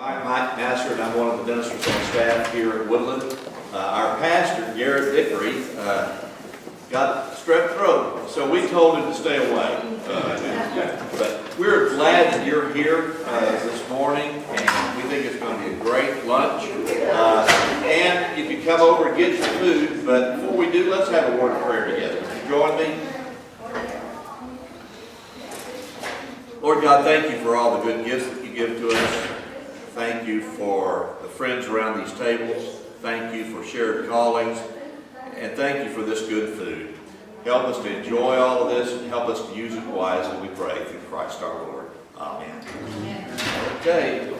I'm Mike Nasser, and I'm one of the ministers on staff here at Woodland. Our pastor, Garrett Dickery, got strep throat, so we told him to stay away. But we're glad that you're here this morning, and we think it's going to be a great lunch. And you can come over and get your food, but before we do, let's have a word of prayer together. Join me. Lord God, thank you for all the good gifts that you give to us. Thank you for the friends around these tables. Thank you for shared callings. And thank you for this good food. Help us to enjoy all of this and help us to use it wisely, we pray, through Christ our Lord. Amen. Okay.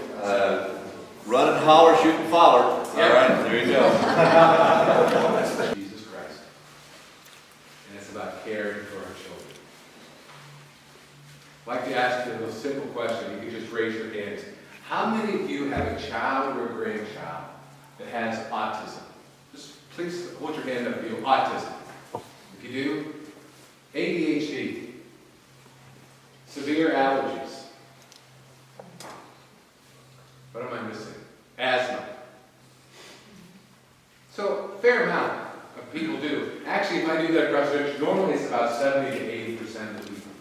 Run and holler, shoot and follow. All right, there you go. Jesus Christ. And it's about caring for our children. I'd like to ask you a simple question. You can just raise your hands. How many of you have a child or a grandchild that has autism? Just please hold your hand up if you have autism. If you do, ADHD, severe allergies. What am I missing? Asthma. So, a fair amount of people do. Actually, if I do that across the country, normally it's about 70 to 80% of the people.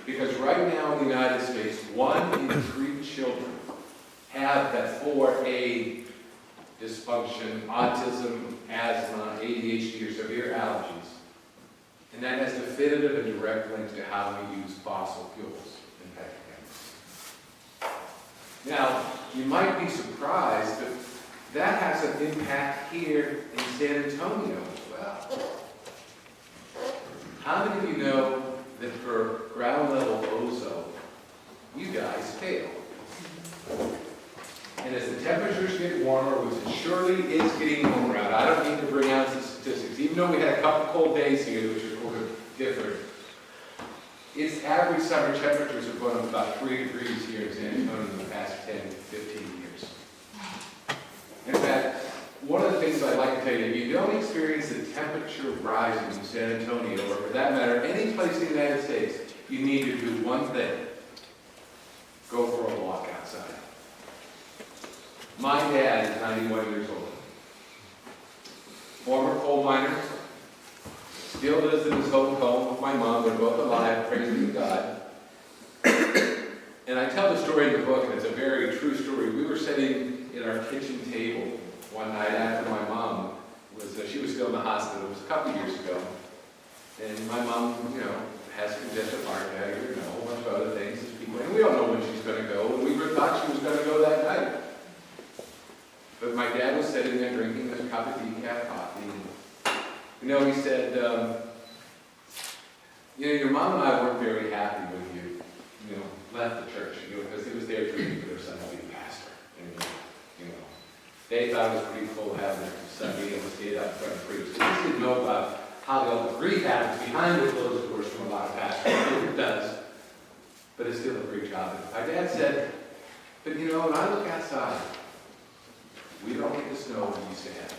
Because right now in the United States, 1 in 3 children have that 4A dysfunction, autism, asthma, ADHD, or severe allergies. And that has definitive and direct links to how we use fossil fuels in petrochemicals. Now, you might be surprised, but that has an impact here in San Antonio as well. How many of you know that for ground level ozone, you guys fail? And as the temperatures get warmer, which it surely is getting warmer out, I don't need to bring out the statistics, even though we had a couple cold days here, which are sort of different. Its average summer temperatures have gone up about 3 degrees here in San Antonio in the past 10, 15 years. In fact, one of the things I'd like to tell you, if you don't experience the temperature rising in San Antonio, or for that matter, any place in the United States, you need to do one thing. Go for a walk outside. My dad is 91 years old. Former coal miner. Still lives in his own home with my mom. They're both alive, praise be to God. And I tell the story in the book, and it's a very true story. We were sitting at our kitchen table one night after my mom she was still in the hospital. It was a couple years ago. And my mom, has congestive heart failure and a whole bunch of other things. And we don't know when she's going to go. And we thought she was going to go that night. But my dad was sitting there drinking this cup of decaf coffee. And, he said, your mom and I weren't very happy when you left the church, because he was there dreaming for their son to be a pastor. And, they thought it was pretty cool having their son being able to stay up in front of preach. They just didn't know about how all the grief happens behind the closed doors from a lot of pastors. It does. But it's still a great job. My dad said, but when I look outside, we don't get the snow we used to have.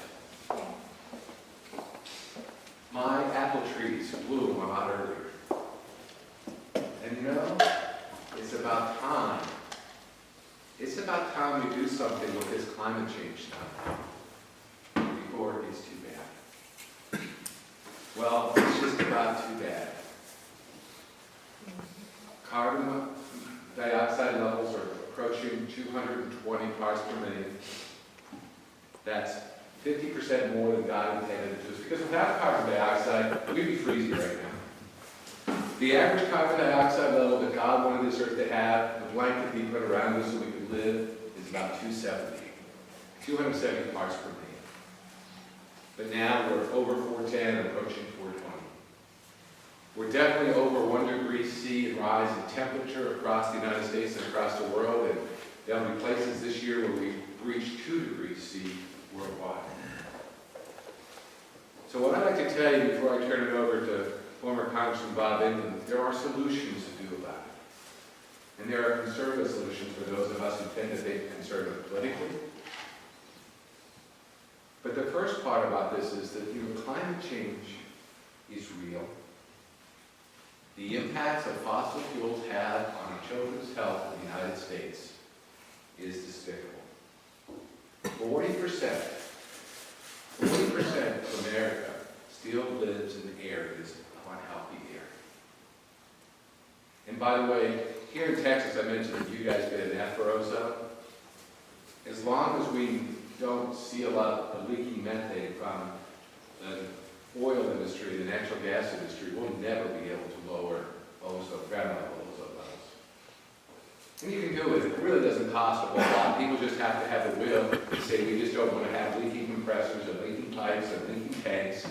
My apple trees bloom a lot earlier. And it's about time. It's about time we do something with this climate change stuff before it gets too bad. Well, it's just about too bad. Carbon dioxide levels are approaching 220 parts per million. That's 50% more than God intended to do. Because without carbon dioxide, we'd be freezing right now. The average carbon dioxide level that God wanted this earth to have, the blanket He put around us so we could live, is about 270 parts per million. But now we're over 410 and approaching 420. We're definitely over 1 degree C in rise in temperature across the United States and across the world. And there'll be places this year where we reach 2 degrees C worldwide. So what I'd like to tell you before I turn it over to former Congressman Bob Inglis, there are solutions to do about it. And there are conservative solutions for those of us who tend to think conservative politically. But the first part about this is that climate change is real. The impacts of fossil fuels have on our children's health in the United States is despicable. 40% of America still lives in areas of unhealthy air. And by the way, here in Texas, I mentioned that you guys get an F for ozone. As long as we don't see a lot of leaking methane from the oil industry, the natural gas industry, we'll never be able to lower ozone, ground level ozone levels. And you can do it. It really doesn't cost a whole lot. People just have to have the will to say we just don't want to have leaking compressors and leaking pipes and leaking tanks.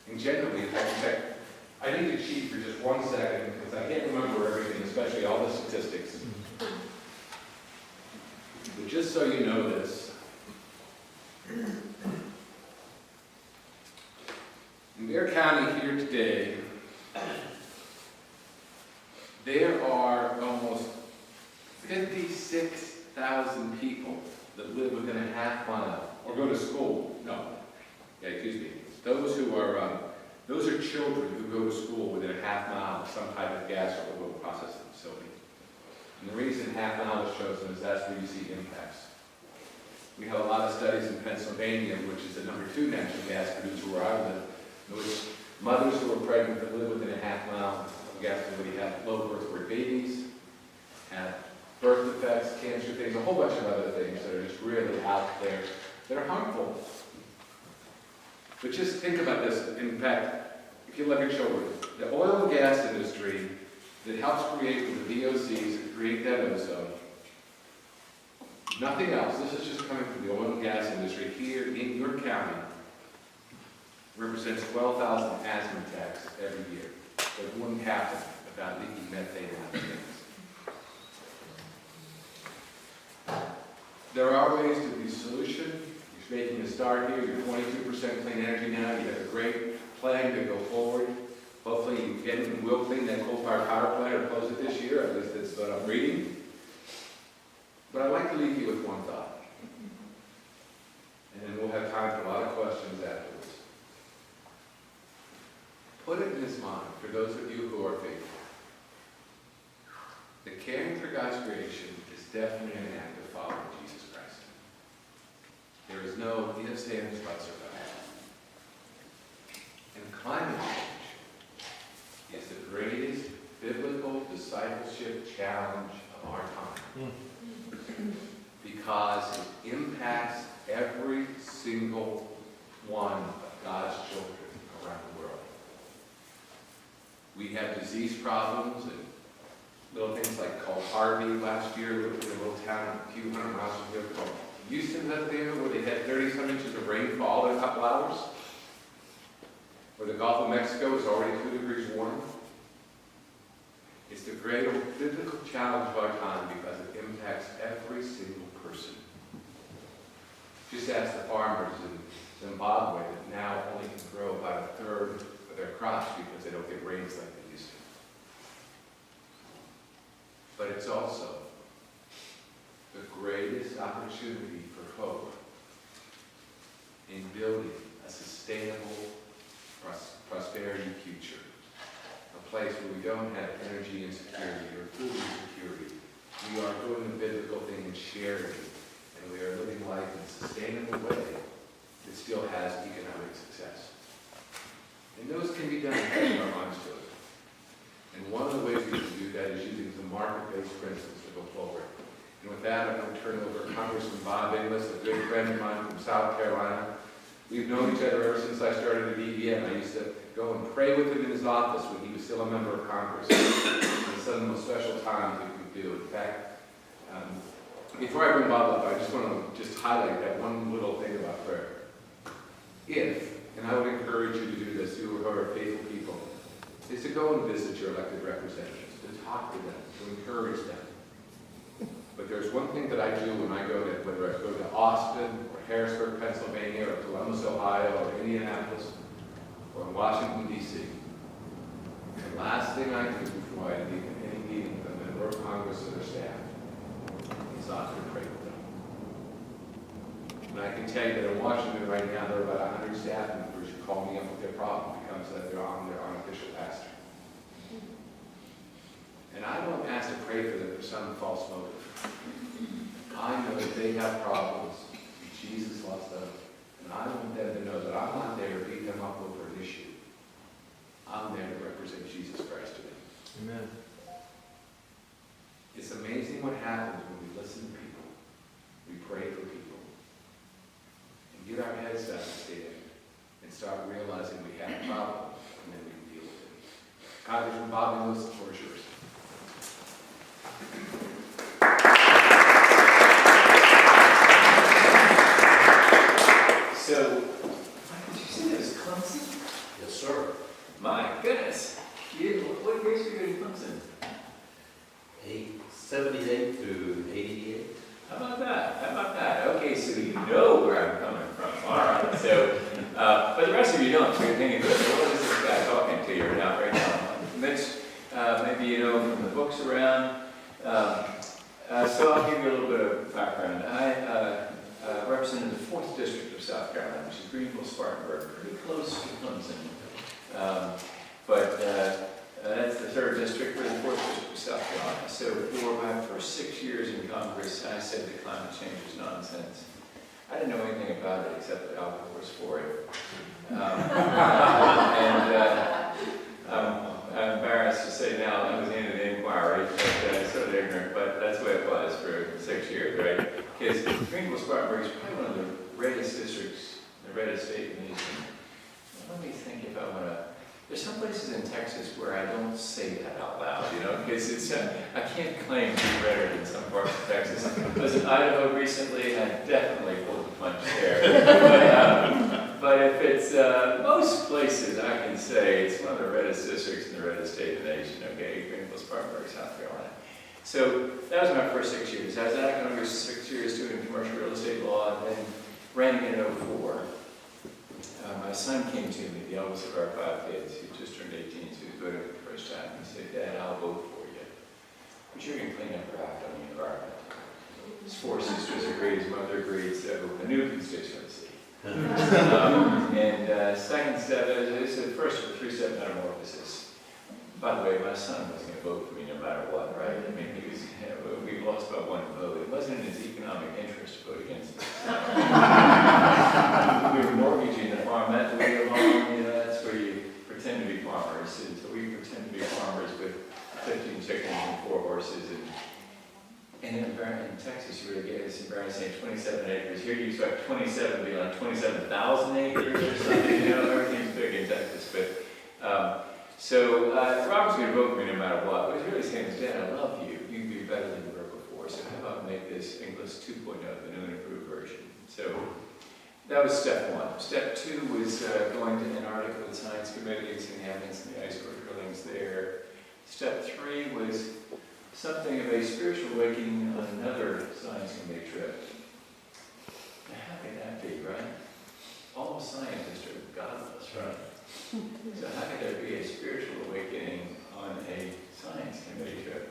And generally, in fact, I need to cheat for just 1 second because I can't remember everything, especially all the statistics. But just so you know this, in Bear County here today, there are almost 56,000 people that live within a half mile or go to school. Those are children who go to school within a half mile of some type of gas or oil processing facility. And the reason half mile is chosen is that's where you see impacts. We have a lot of studies in Pennsylvania, which is the #2 natural gas producer where I live, in which mothers who are pregnant that live within a half mile of a gas facility have low birth weight babies, have birth defects, cancer things, a whole bunch of other things that are just really out there that are harmful. But just think about this. In fact, if you look at children, the oil and gas industry that helps create with the VOCs that create that ozone, nothing else, this is just coming from the oil and gas industry here in your county, represents 12,000 asthma attacks every year. That wouldn't happen without leaking methane out of things. There are ways to the solution. You're making a start here. You're 22% clean energy now. You have a great plan to go forward. Hopefully you get and will clean that coal-fired power plant or close it this year. At least that's what I'm reading. But I'd like to leave you with one thought. And then we'll have time for a lot of questions afterwards. Put it in this mind, for those of you who are faithful. The caring for God's creation is definitely an act of following Jesus Christ. There is no ifs, ands, buts, or buts. And climate change is the greatest biblical discipleship challenge of our time. Because it impacts every single one of God's children around the world. We have disease problems and little things like called Harvey last year, in a little town a few hundred miles from here called Houston up there, where they had 30-some inches of rainfall in a couple hours. Where the Gulf of Mexico is already 2 degrees warm. It's the great biblical challenge of our time because it impacts every single person. Just ask the farmers in Zimbabwe that now only can grow about 1/3 of their crops because they don't get rains like they used to. But it's also the greatest opportunity for hope in building a sustainable prosperity future. A place where we don't have energy insecurity or food insecurity. We are doing the biblical thing in charity, and we are living life in a sustainable way that still has economic success. And those can be done if we put our minds to it. And one of the ways we can do that is using some market-based principles to go forward. And with that, I'm going to turn it over to Congressman Bob Inglis, a good friend of mine from South Carolina. We've known each other ever since I started at EVM. I used to go and pray with him in his office when he was still a member of Congress. It's some of the most special times we could do. In fact, before I bring Bob up, I just want to highlight that one little thing about prayer. And I would encourage you to do this, you who are faithful people, is to go and visit your elected representatives, to talk to them, to encourage them. But there's one thing that I do when I go to, whether I go to Austin, or Harrisburg, Pennsylvania, or Columbus, Ohio, or Indianapolis, or Washington, D.C. The last thing I do before I leave any meeting with a member of Congress or their staff is often pray with them. And I can tell you that in Washington right now, there are about 100 staff members who call me up with their problem because they're on their unofficial pastor. And I don't ask to pray for them for some false motive. I know that they have problems. Jesus loves them. And I want them to know that I'm not there to beat them up over an issue. I'm there to represent Jesus Christ to them. Amen. It's amazing what happens when we listen to people. We pray for people. And get our heads down and stay there. And start realizing we have a problem. And then we can deal with it. Copy from Bob Inglis, the floor is yours. So, did you say that was Clemson? Yes, sir. My goodness. What grades were you in Clemson? 78 through 88. How about that? How about that? Okay, so you know where I'm coming from. All right. So, but the rest of you don't. So you're thinking, what is this guy talking to you right now? Mitch, maybe you know from the books around. So I'll give you a little bit of background. I represented the 4th District of South Carolina, which is Greenville-Spartanburg, pretty close to Clemson. But that's the 3rd District, we're the 4th District of South Carolina. So for my first 6 years in Congress, I said that climate change was nonsense. I didn't know anything about it except that Al Gore was for it. I'm embarrassed to say now that was the end of the inquiry, but sort of ignorant, but that's the way it was for 6 years, right? Because Greenville-Spartanburg is probably one of the reddest districts, the reddest state in the nation. Let me think if I want to. There's some places in Texas where I don't say that out loud, you know, because it's I can't claim to be redder than some parts of Texas. I was in Idaho recently, and I definitely pulled the punch there. But if it's most places, I can say it's one of the reddest districts in the reddest state of the nation. Okay, Greenville-Spartanburg, South Carolina. So that was my first 6 years. I was at Congress 6 years doing commercial real estate law, and then ran in 2004. My son came to me, the eldest of our 5 kids. He just turned 18, so he was voting for the first time. He said, "Dad, I'll vote for you, but you're going to clean up your act on the environment." His 4 sisters agreed, his mother agreed, so a new constituency. Second step, it's the first of a 3-step metamorphosis. By the way, my son was going to vote for me no matter what, right? I mean, we lost by 1 vote. It wasn't in his economic interest to vote against us. We were mortgaging the farm, that way along, you know, that's where you pretend to be farmers. And so we pretend to be farmers with 15 chickens and 4 horses. And in Texas, you really get this embarrassing 27 acres. Here you expect 27 to be like 27,000 acres or something, you know, everything's big in Texas. But, so Robert's going to vote for me no matter what. What he's really saying is, "Dad, I love you. You can be better than you were before. So how about make this Inglis 2.0, the new and improved version?" So that was step 1. Step 2 was going to Antarctica with science committees and having some of the ice core drillings there. Step 3 was something of a spiritual awakening on another science committee trip. Now, how could that be, right? All scientists are godless, right? So how could there be a spiritual awakening on a science committee trip?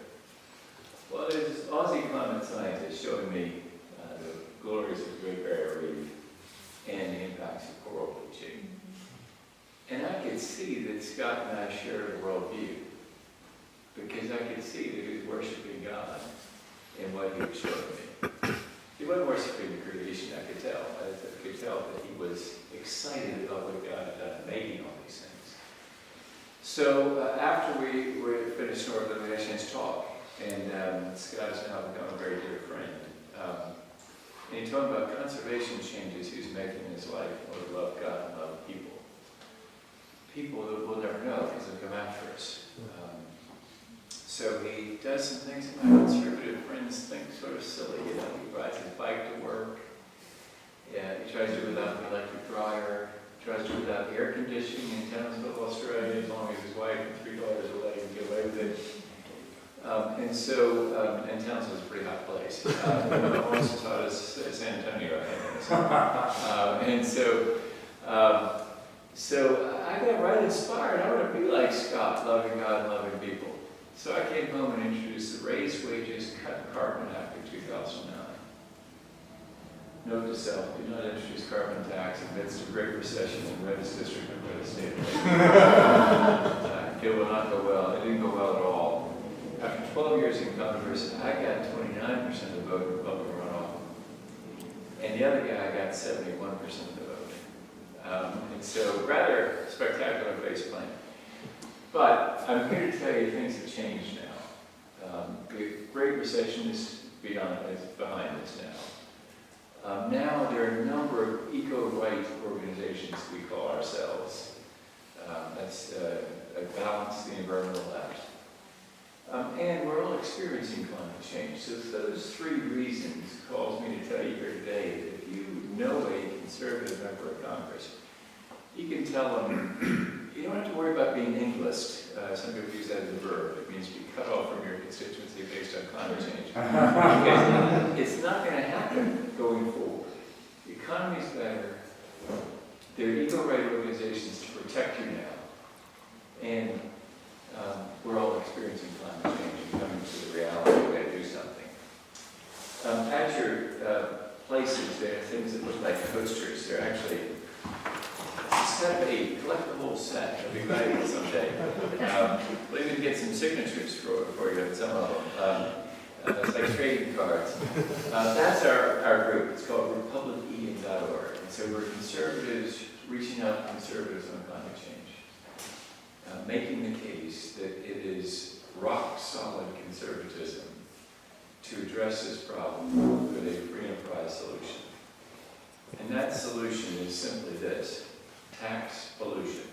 Well, there's Aussie climate scientists showing me the glories of the Great Barrier Reef and the impacts of coral bleaching. And I could see that Scott and I shared a worldview, because I could see that he was worshiping God in what he was showing me. He wasn't worshiping the creation, I could tell. I could tell that he was excited about what God had done making all these things. So after we were finished Northern, we had a chance to talk. And Scott has now become a very dear friend. And he told me about conservation changes he was making in his life in order to love God and love people. People that we'll never know because they'll come after us. So he does some things that my conservative friends think sort of silly. You know, he rides his bike to work. Yeah, he tries to do it without an electric dryer. Tries to do it without air conditioning in Townsville, Australia, as long as his wife and 3 daughters will let him get away with it. And Townsville's a pretty hot place. Also taught us San Antonio, I think. So I got right inspired. I want to be like Scott, loving God and loving people. So I came home and introduced the Raise Wages, Cut Carbon Act of 2009. Note to self, do not introduce carbon tax amidst a great recession in the reddest district of the state. It will not go well. It didn't go well at all. After 12 years in Congress, I got 29% of the vote in Republican runoff. And the other guy got 71% of the vote. And so rather spectacular face plant. But I'm here to tell you things have changed now. The Great Recession is behind us now. Now there are a number of eco-right organizations we call ourselves. That's balance the environmental left. And we're all experiencing climate change. So those three reasons cause me to tell you here today that if you know a conservative member of Congress, you can tell them, you don't have to worry about being Inglis. Some people use that as a verb. It means be cut off from your constituency based on climate change. Because it's not going to happen going forward. The economy's better. There are eco-right organizations to protect you now. And we're all experiencing climate change and coming to the reality we got to do something. At your places, there are things that look like posters. They're actually a set of 8. Collect the whole set. I'll be writing someday. We'll even get some signatures for you on some of them. It's like trading cards. That's our group. It's called republicen.org. And so we're conservatives reaching out to conservatives on climate change. Making the case that it is rock-solid conservatism to address this problem with a free enterprise solution. And that solution is simply this: tax pollution.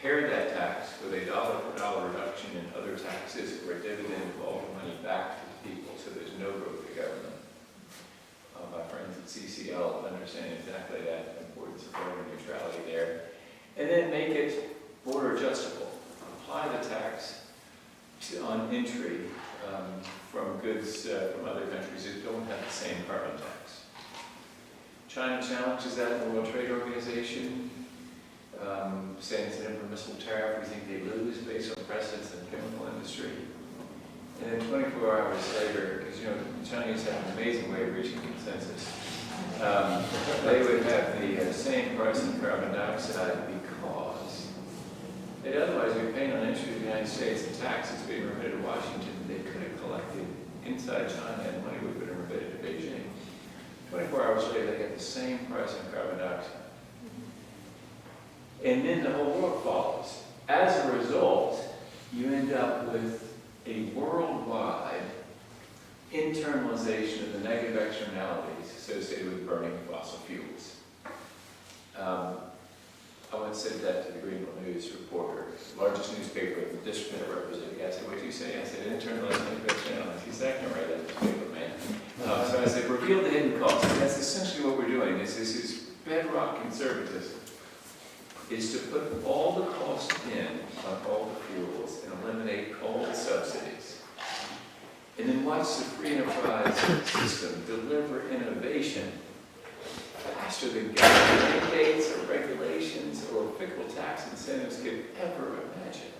Pair that tax with a dollar-for-dollar reduction in other taxes or a dividend of all the money back to the people so there's no growth of government. My friends at CCL understand exactly that, the importance of border neutrality there. And then make it border adjustable. Apply the tax on entry from goods from other countries that don't have the same carbon tax. China challenges that in the World Trade Organization, saying it's an impermissible tariff. We think they lose based on precedents in the chemical industry. And then 24 hours later, because you know the Chinese have an amazing way of reaching consensus, they would have the same price in carbon dioxide because they'd otherwise be paying on entry to the United States and taxes being remitted to Washington. They could have collected inside China and money would have been remitted to Beijing. 24 hours later, they get the same price on carbon dioxide. And then the whole world follows. As a result, you end up with a worldwide internalization of the negative externalities associated with burning fossil fuels. I once said that to the Greenville News reporter, the largest newspaper in the district that I represented. I said, "What do you say?" I said, "Internalized negative externalities." He said, "I can write that newspaper, man." So I said, "Reveal the hidden costs." And that's essentially what we're doing. This is bedrock conservatism. Is to put all the cost in on all the fuels and eliminate all the subsidies. And then watch the free enterprise system deliver innovation faster than government mandates or regulations or fickle tax incentives could ever imagine.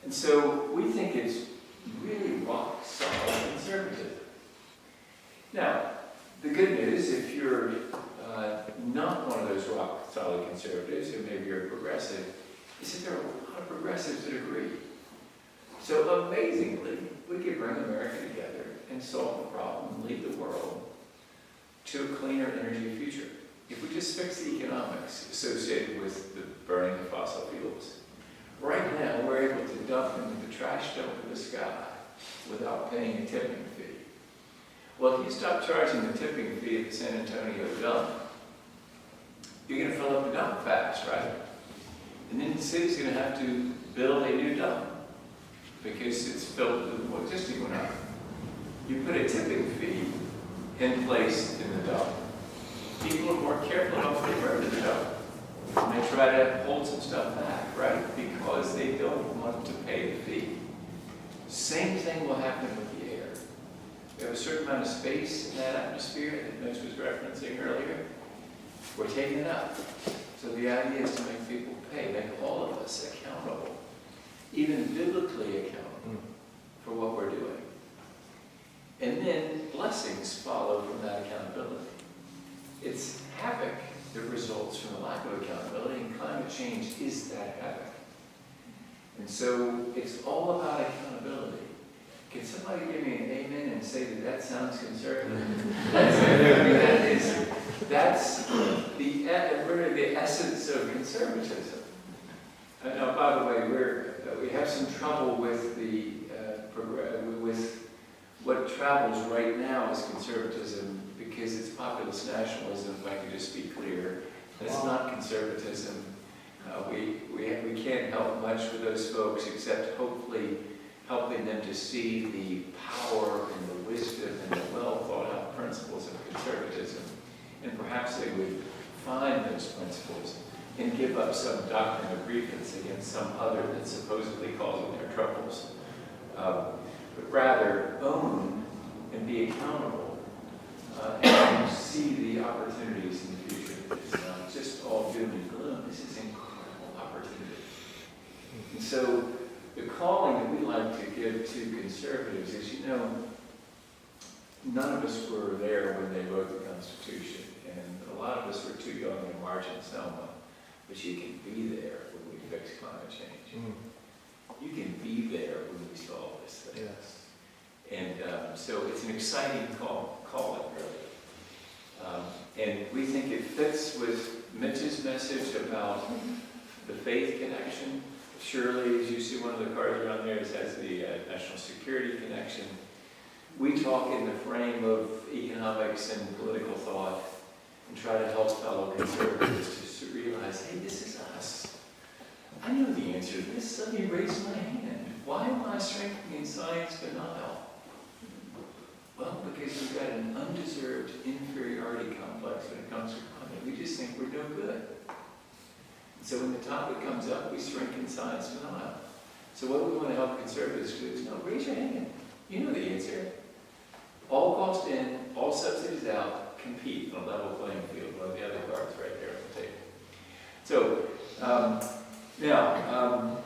And so we think it's really rock solid conservatism. Now, the good news, if you're not one of those rock-solid conservatives, or maybe you're a progressive, is that there are a lot of progressives that agree. So amazingly, we could bring America together and solve the problem and lead the world to a cleaner energy future. If we just fix the economics associated with the burning of fossil fuels. Right now, we're able to dump into the trash dump in the sky without paying a tipping fee. Well, if you stop charging the tipping fee at the San Antonio dump, you're going to fill up the dump fast, right? And then the city's going to have to build a new dump because it's filled with what existing one up. You put a tipping fee in place in the dump. People are more careful about what they burn in the dump. And they try to hold some stuff back, right? Because they don't want to pay the fee. Same thing will happen with the air. We have a certain amount of space in that atmosphere that Mitch was referencing earlier. We're taking it up. So the idea is to make people pay, make all of us accountable, even biblically accountable for what we're doing. And then blessings follow from that accountability. It's havoc that results from the lack of accountability, and climate change is that havoc. And so it's all about accountability. Can somebody give me an amen and say that that sounds conservative? That's the essence of conservatism. Now, by the way, we have some trouble with with what travels right now as conservatism because it's populist nationalism. If I could just be clear, it's not conservatism. We can't help much with those folks except hopefully helping them to see the power and the wisdom and the well thought out principles of conservatism. And perhaps they would find those principles and give up some doctrine of grievance against some other that's supposedly causing their troubles. But rather own and be accountable and see the opportunities in the future. It's not just all doom and gloom. This is incredible opportunity. And so the calling that we like to give to conservatives is, you know, none of us were there when they wrote the Constitution, and a lot of us were too young to march in Selma, but you can be there when we fix climate change. You can be there when we solve this thing. Yes. And so it's an exciting calling, really. And we think it fits with Mitch's message about the faith connection. Surely, as you see one of the cards around there, it has the national security connection. We talk in the frame of economics and political thought and try to help fellow conservatives to realize, hey, this is us. I know the answer to this. Let me raise my hand. Why am I strengthening science denial? Well, because we've got an undeserved inferiority complex when it comes to climate. We just think we're no good. So when the topic comes up, we strengthen science denial. So what we want to help conservatives do is, no, raise your hand. You know the answer. All cost in, all subsidies out, compete on a level playing field. One of the other cards right there on the table. So now,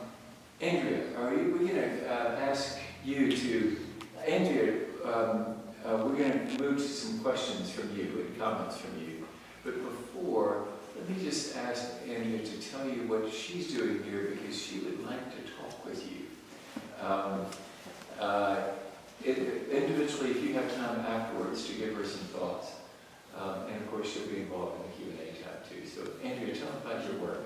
Andrea, we're going to ask you to, Andrea, we're going to move to some questions from you and comments from you. But before, let me just ask Andrea to tell you what she's doing here because she would like to talk with you. Individually, if you have time afterwards to give her some thoughts. And of course, she'll be involved in the Q&A time too. So Andrea, tell them about your work.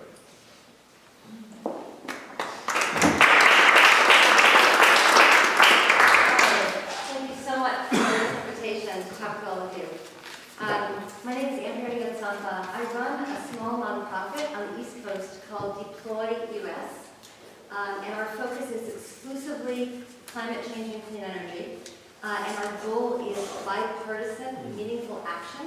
Thank you so much for this invitation to talk to all of you. My name is Andrea Gonzalez. I run a small nonprofit on the East Coast called Deploy US. And our focus is exclusively climate change and clean energy. And our goal is bipartisan, meaningful action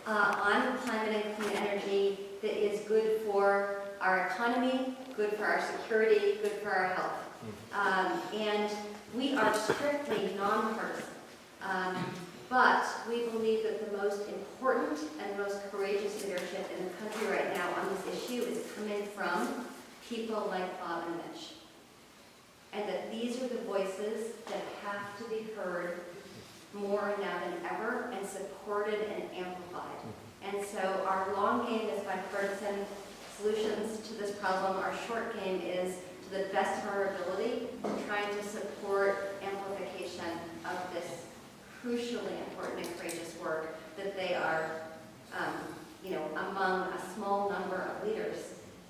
on climate and clean energy that is good for our economy, good for our security, good for our health. And we are strictly nonpartisan. But we believe that the most important and most courageous leadership in the country right now on this issue is coming from people like Bob and Mitch. And that these are the voices that have to be heard more now than ever and supported and amplified. And so our long game is bipartisan solutions to this problem. Our short game is, to the best of our ability, trying to support amplification of this crucially important and courageous work that they are, among a small number of leaders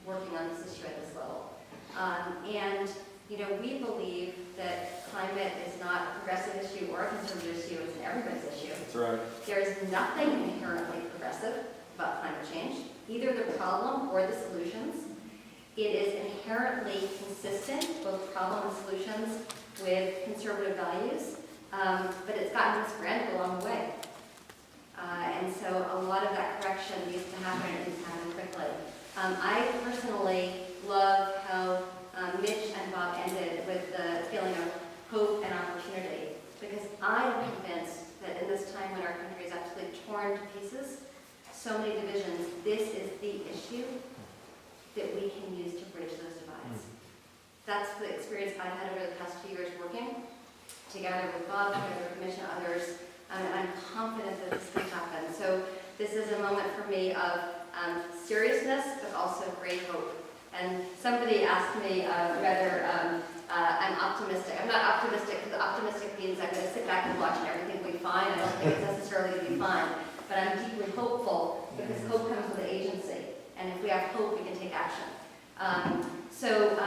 working on this issue at this level. We believe that climate is not a progressive issue or a conservative issue, it's an everybody's issue. That's right. There is nothing inherently progressive about climate change, either the problem or the solutions. It is inherently consistent, both problem and solutions, with conservative values, but it's gotten misbranded along the way. And so a lot of that correction needs to happen, and it needs to happen quickly. I personally love how Mitch and Bob ended with the feeling of hope and opportunity, because I am convinced that in this time when our country is absolutely torn to pieces, so many divisions, this is the issue that we can use to bridge those divides. That's the experience I've had over the past 2 years working together with Bob, together with Mitch and others, and I'm confident that this can happen. So this is a moment for me of seriousness, but also great hope. And somebody asked me whether I'm optimistic. I'm not optimistic, because optimistic means I'm going to sit back and watch and everything will be fine. I don't think it's necessarily going to be fine. But I'm deeply hopeful, because hope comes with agency. And if we have hope, we can take action. So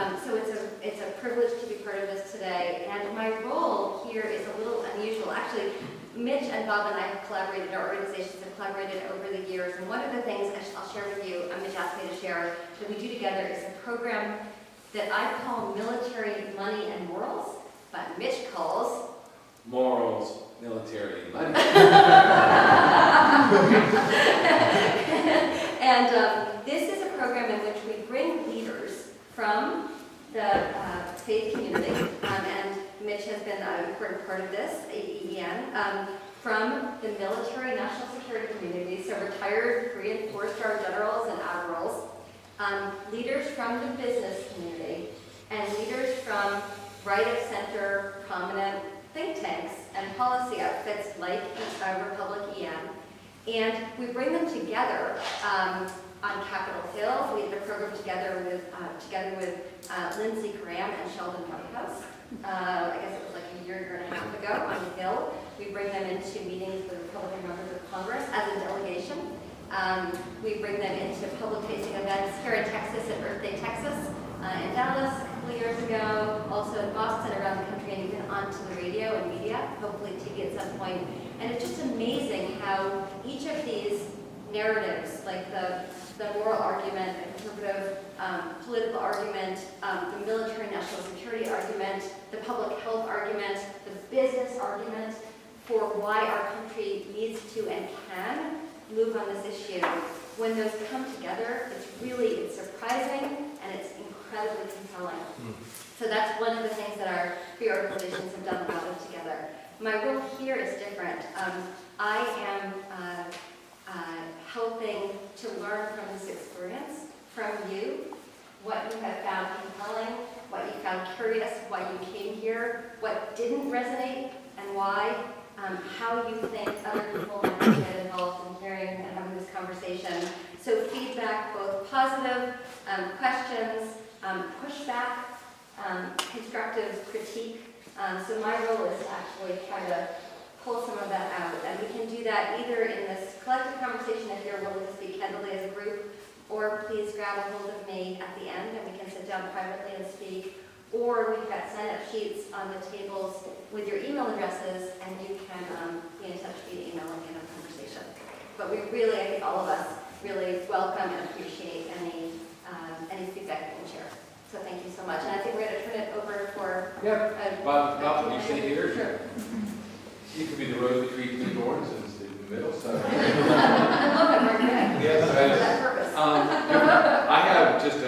it's a privilege to be part of this today. And my role here is a little unusual. Actually, Mitch and Bob and I have collaborated, our organizations have collaborated over the years. And one of the things I'll share with you, Mitch asked me to share, that we do together is a program that I call Military Money and Morals, but Mitch calls Morals, military, money. And this is a program in which we bring leaders from the faith community, and Mitch has been an important part of this, AEN, from the military national security community, so retired 3- and 4-star generals and admirals, leaders from the business community, and leaders from right-of-center prominent think tanks and policy outfits like Republic EM. And we bring them together on Capitol Hill. We did a program together with Lindsey Graham and Sheldon Whitehouse. I guess it was like a year and a half ago on the Hill. We bring them into meetings with Republican members of Congress as a delegation. We bring them into public-facing events here in Texas, at Earth Day, Texas, in Dallas a couple of years ago, also in Boston, around the country, and even onto the radio and media, hopefully TV at some point. And it's just amazing how each of these narratives, like the moral argument, the conservative political argument, the military national security argument, the public health argument, the business argument for why our country needs to and can move on this issue. When those come together, it's surprising and it's incredibly compelling. So that's one of the things that our three organizations have done a lot of together. My role here is different. I am helping to learn from this experience from you, what you have found compelling, what you found curious, why you came here, what didn't resonate and why, how you think other people might get involved in hearing and having this conversation. So feedback, both positive questions, pushback, constructive critique. So my role is to actually try to pull some of that out. And we can do that either in this collective conversation if you're willing to speak candidly as a group, or please grab a hold of me at the end and we can sit down privately and speak. Or we've got sign-up sheets on the tables with your email addresses, and you can be in touch via email and get a conversation. But we really, I think all of us, really welcome and appreciate any feedback you can share. So thank you so much. And I think we're going to turn it over for... Yeah, Bob, you stay here. Sure. You could be the rose between two thorns and sit in the middle. So. I love it, we're good. Yes, For that purpose. I have just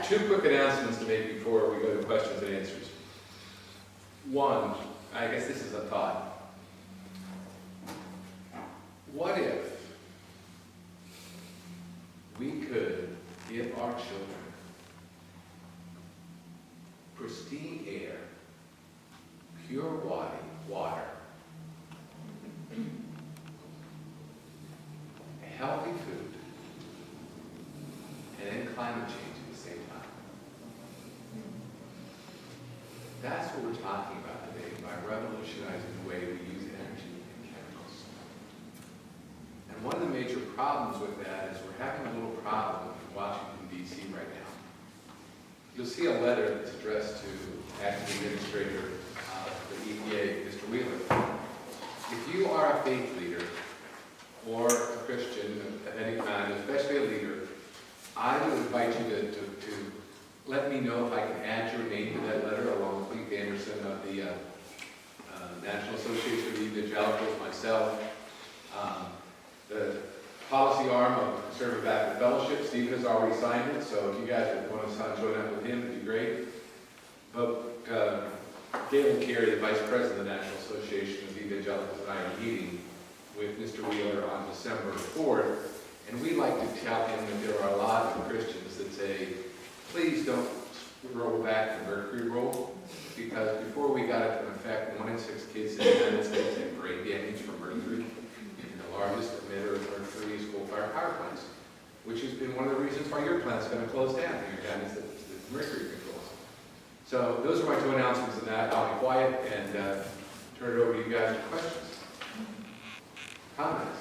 two quick announcements to make before we go to questions and answers. One, I guess this is a thought. What if we could give our children pristine air, pure water, healthy food, and then climate change at the same time? That's what we're talking about today by revolutionizing the way we use energy and chemicals. And one of the major problems with that is we're having a little problem in Washington, D.C. right now. You'll see a letter that's addressed to Acting Administrator of the EPA, Mr. Wheeler. If you are a faith leader or a Christian of any kind, especially a leader, I would invite you to let me know if I can add your name to that letter, along with Cleve Anderson of the National Association of Evangelicals, myself, the policy arm of Conservative Baptist Fellowship. Stephen has already signed it, so if you guys would want to join up with him, it'd be great. But Galen Carey, the Vice President of the National Association of Evangelicals, and I are meeting with Mr. Wheeler on December 4th, and we like to tell him that there are a lot of Christians that say, please don't roll back the mercury rule, because before we got it in effect, 1 in 6 kids in the United States had brain damage from mercury, and the largest emitter of mercury is coal-fired power plants. which has been one of the reasons why your plant's going to close down. Your down is the mercury controls. So those are my two announcements, and that I'll be quiet and turn it over to you guys for questions. Comments?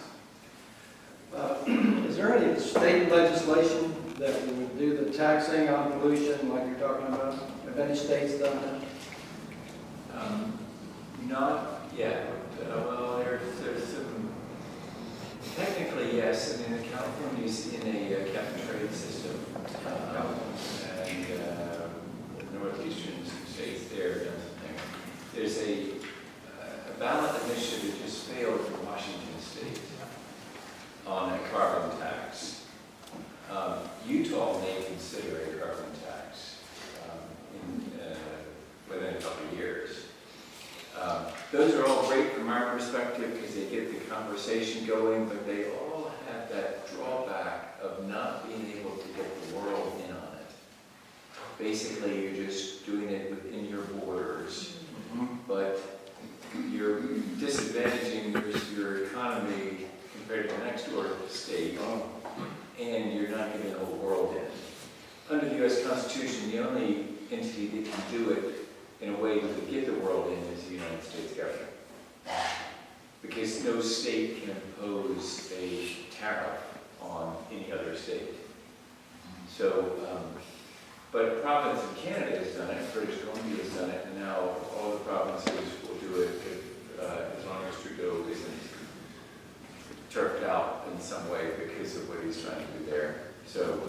Is there any state legislation that would do the taxing on pollution like you're talking about? Have any states done that? Not yet. Well, there's some, technically yes, I mean, California's in a cap and trade system. And the northeastern states there have done something. There's a ballot initiative that just failed for Washington State on a carbon tax. Utah may consider a carbon tax within a couple of years. Those are all great from our perspective because they get the conversation going, but they all have that drawback of not being able to get the world in on it. Basically, you're just doing it within your borders, but you're disadvantaging your economy compared to the next door state, and you're not getting the whole world in. Under the U.S. Constitution, the only entity that can do it in a way that would get the world in is the United States government. Because no state can impose a tariff on any other state. So, but a province in Canada has done it, British Columbia has done it, and now all the provinces will do it as long as Trudeau isn't turfed out in some way because of what he's trying to do there. So,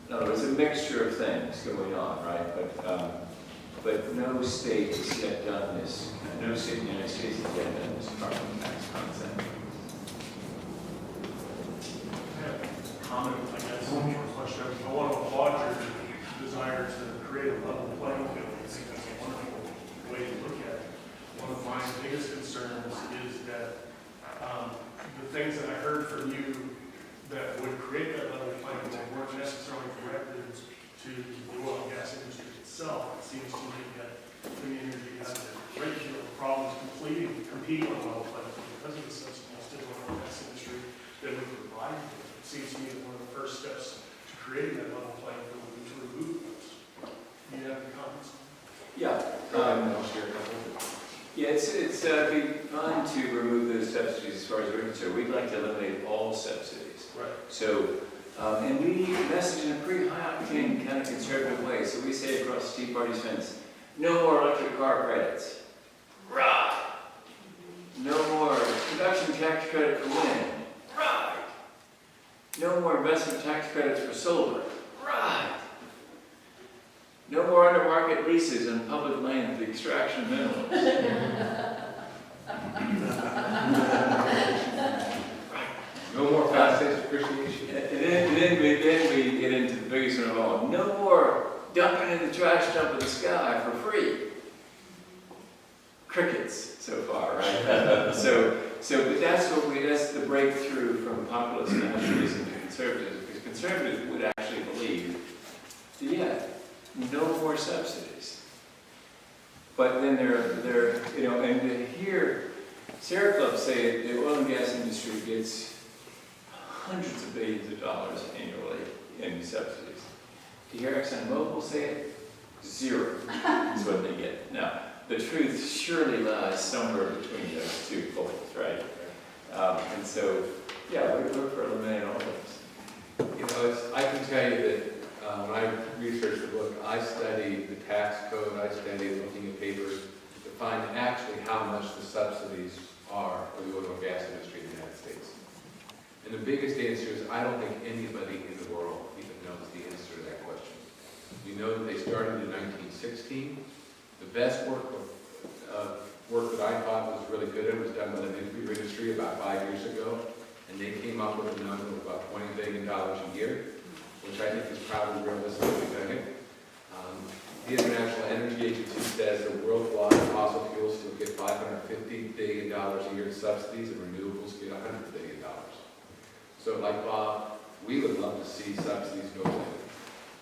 no, there's a mixture of things going on, right? But no state has yet done this. No state in the United States has yet done this carbon tax concept. Comment, I guess, on your question. I want to applaud your desire to create a level playing field. I think that's a wonderful way to look at it. One of my biggest concerns is that the things that I heard from you that would create that level playing field weren't necessarily directed to the oil and gas industry itself. It seems to me that clean energy has a great deal of problems competing on a level playing field because of the subsidies to the oil and gas industry that we provide. It seems to me that one of the first steps to creating that level playing field would be to remove those. Do you have any comments? Yeah. I'll share a couple. Yeah, it's be fun to remove those subsidies as far as we're concerned. We'd like to eliminate all subsidies. Right. So, and we message in a pretty high-octane kind of conservative way. So we say across the Tea Party's fence, no more electric car credits. Right. No more production tax credit for wind. Right. No more investment tax credits for solar. Right. No more under-market leases on public land for the extraction of minerals. No more fast-paced appreciation. And then we get into the biggest one of all. No more dumping in the trash dump of the sky for free. Crickets so far, right? But that's the breakthrough from populist nationalism to conservatism, because conservatives would actually believe that, yeah, no more subsidies. But then they're and here, Sierra Club say the oil and gas industry gets hundreds of billions of dollars annually in subsidies. Do you hear ExxonMobil say it? Zero is what they get. Now, the truth surely lies somewhere between those two poles, right? And so, yeah, we look for eliminating all of those. You know, I can tell you that when I researched the book, I studied the tax code, I studied looking at papers to find actually how much the subsidies are for the oil and gas industry in the United States. And the biggest answer is I don't think anybody in the world even knows the answer to that question. You know that they started in 1916. The best work that I thought was really good was done by the nuclear industry about 5 years ago, and they came up with a number of about $20 billion a year, which I think is probably realistic. The International Energy Agency says that worldwide fossil fuels still get $550 billion a year in subsidies, and renewables get $100 billion. So like Bob, we would love to see subsidies go away.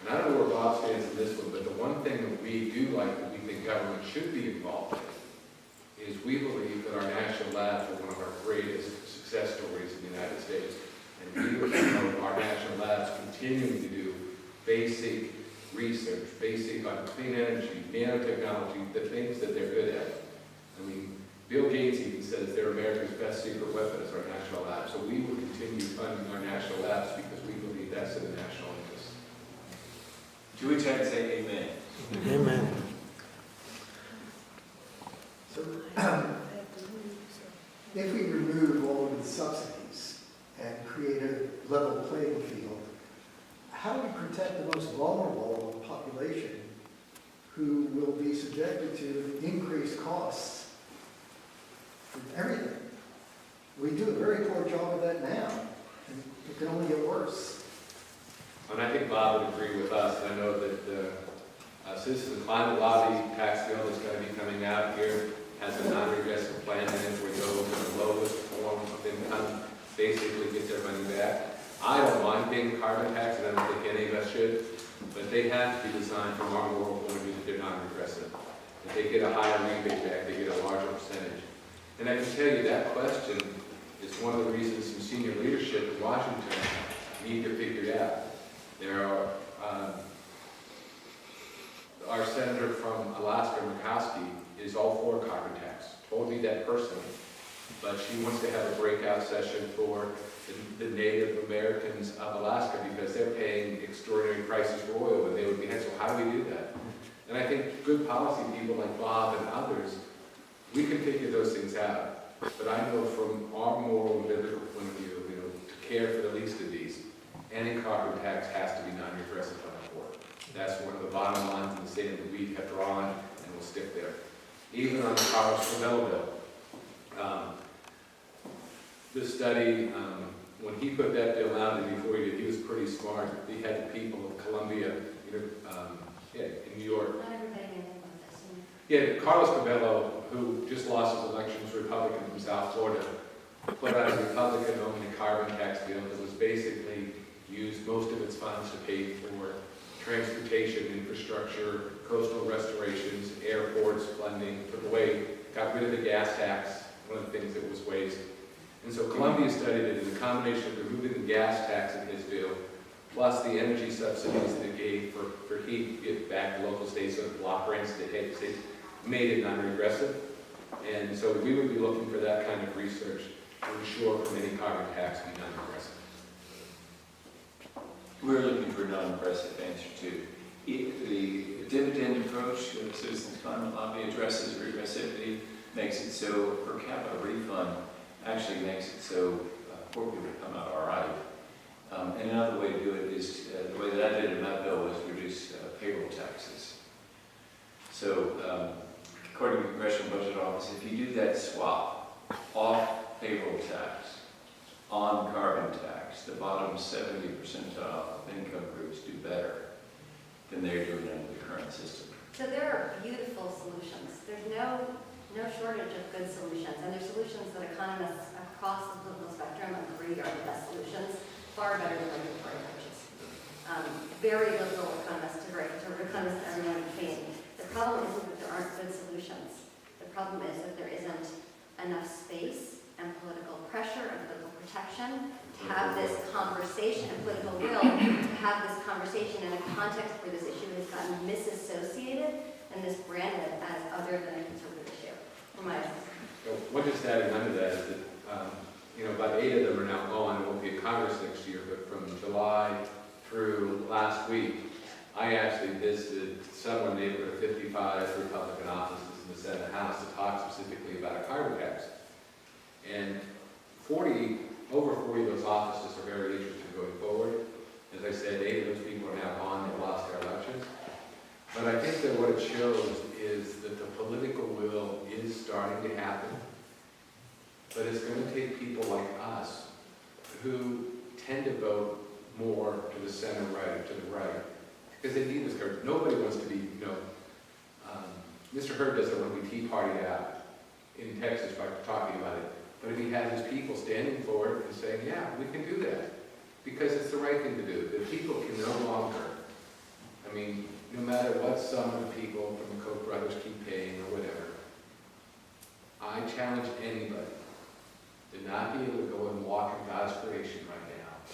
And I don't know where Bob stands in this one, but the one thing that we do like that we think government should be involved in is we believe that our national labs are one of our greatest success stories in the United States. And we would promote our national labs continuing to do basic research, basic on clean energy, nanotechnology, the things that they're good at. I mean, Bill Gates even says they're America's best secret weapon is our national labs. So we will continue funding our national labs because we believe that's in the national interest. To which I'd say amen. Amen. So, if we remove all of the subsidies and create a level playing field, how do we protect the most vulnerable of the population who will be subjected to increased costs for everything? We do a very poor job of that now, and it can only get worse. And I think Bob would agree with us. I know that the Citizen Climate Lobby tax bill that's going to be coming out here has a non-regressive plan in it where those in the lowest form of income basically get their money back. I don't mind paying carbon tax, and I don't think any of us should, but they have to be designed from our moral point of view that they're non-regressive. If they get a higher rebate back, they get a larger percentage. And I can tell you that question is one of the reasons some senior leadership in Washington need to figure it out. There are, our senator from Alaska, Murkowski, is all for carbon tax. Told me that personally. But she wants to have a breakout session for the Native Americans of Alaska because they're paying extraordinary prices for oil and they would be, so how do we do that? And I think good policy people like Bob and others, we can figure those things out. But I know from our moral and biblical point of view, to care for the least of these, any carbon tax has to be non-regressive on the board. That's one of the bottom lines in the sand that we have drawn and will stick there. Even on the Carlos Covello bill. The study, when he put that bill out, and before he did, he was pretty smart. He had the people of Columbia, in New York. Not everybody may know about this. Yeah, Carlos Covello, who just lost his election, was Republican from South Florida, put out a Republican-only carbon tax bill that was basically used most of its funds to pay for transportation infrastructure, coastal restorations, airports, funding, took away, got rid of the gas tax, one of the things that was waste. And so Columbia studied it in the combination of removing the gas tax in his bill, plus the energy subsidies that it gave for heat to get back to local states, so block grants to head states, made it non-regressive. And so we would be looking for that kind of research to ensure from any carbon tax be non-regressive. We're looking for a non-aggressive answer too. The dividend approach to the Citizens Climate Lobby addresses regressivity, makes it so per capita refund actually makes it so poor people come out all right. And another way to do it is, the way that I did it in that bill was reduce payroll taxes. So according to the Congressional Budget Office, if you do that swap off payroll tax on carbon tax, the bottom 70 percentile of income groups do better than they're doing under the current system. So there are beautiful solutions. There's no shortage of good solutions, and there's solutions that economists across the political spectrum agree are the best solutions, far better than regulatory approaches. Very liberal economists to economists that are in between. The problem isn't that there aren't good solutions. The problem is that there isn't enough space and political pressure and political protection to have this conversation and political will to have this conversation in a context where this issue has gotten misassociated and misbranded as other than a conservative issue. From my What just added under that is that, about 8 of them are now gone. It won't be in Congress next year, but from July through last week, I actually visited somewhere in the neighborhood of 55 Republican offices in the Senate and House to talk specifically about a carbon tax. And over 40 of those offices are very interested in going forward. As I said, 8 of those people are now gone. They lost their elections. But I think that what it shows is that the political will is starting to happen. But it's going to take people like us who tend to vote more to the center right, to the right, because they need this courage. Nobody wants to be, Mr. Hurd doesn't want to be Tea Party out in Texas by talking about it. But if he has his people standing forward and saying, yeah, we can do that, because it's the right thing to do. The people can no longer, no matter what some of the people from the Koch brothers keep paying or whatever, I challenge anybody to not be able to go and walk in God's creation right now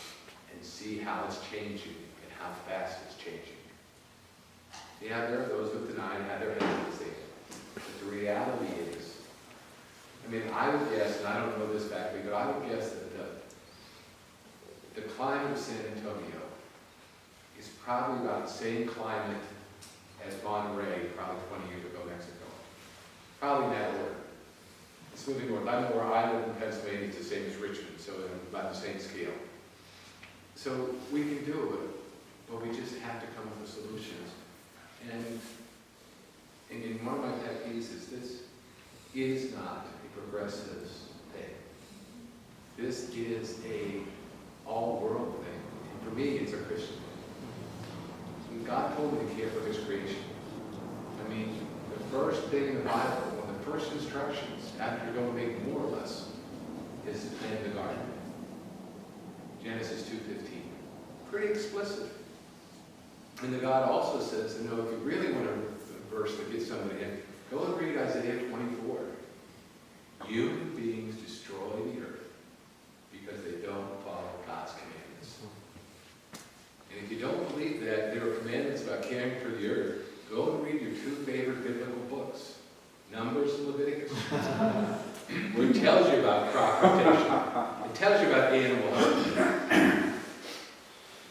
see how it's changing and how fast it's changing. Yeah, there are those who deny and have their hesitancy. But the reality is, I mean, I would guess, and I don't know this factly, but I would guess that the climate of San Antonio is probably about the same climate as Monterey probably 20 years ago, Mexico. Probably in that order. It's moving north. I know where I live in Pennsylvania, it's the same as Richmond, so about the same scale. So we can do it, but we just have to come up with solutions. And in one of my pet peeves is this is not a progressives thing. This is a all-world thing. And for me, it's a Christian thing. And God told me to care for His creation. I mean, the first thing in the Bible, one of the first instructions after you're going to make more or less, is to plant the garden. Genesis 2:15. Pretty explicit. And the God also says, you know, if you really want a verse that gets somebody in, go and read Isaiah 24. Human beings destroy the earth because they don't follow God's commandments. And if you don't believe that there are commandments about caring for the earth, go and read your two favorite biblical books, Numbers and Leviticus. Where it tells you about crop rotation. It tells you about animal health.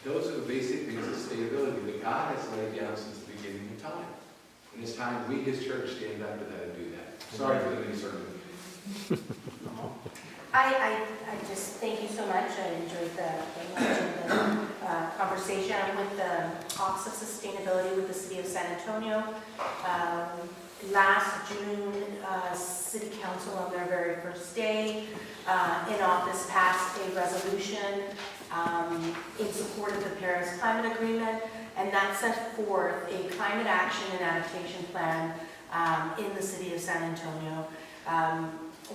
Those are the basic things of sustainability that God has laid down since the beginning of time. And it's time we, His church, stand up to that and do that. Sorry for the mini sermon. I just thank you so much. I enjoyed the conversation. I'm with the Office of Sustainability with the City of San Antonio. Last June, City Council on their very first day in office passed a resolution in support of the Paris Climate Agreement, and that set forth a climate action and adaptation plan in the City of San Antonio.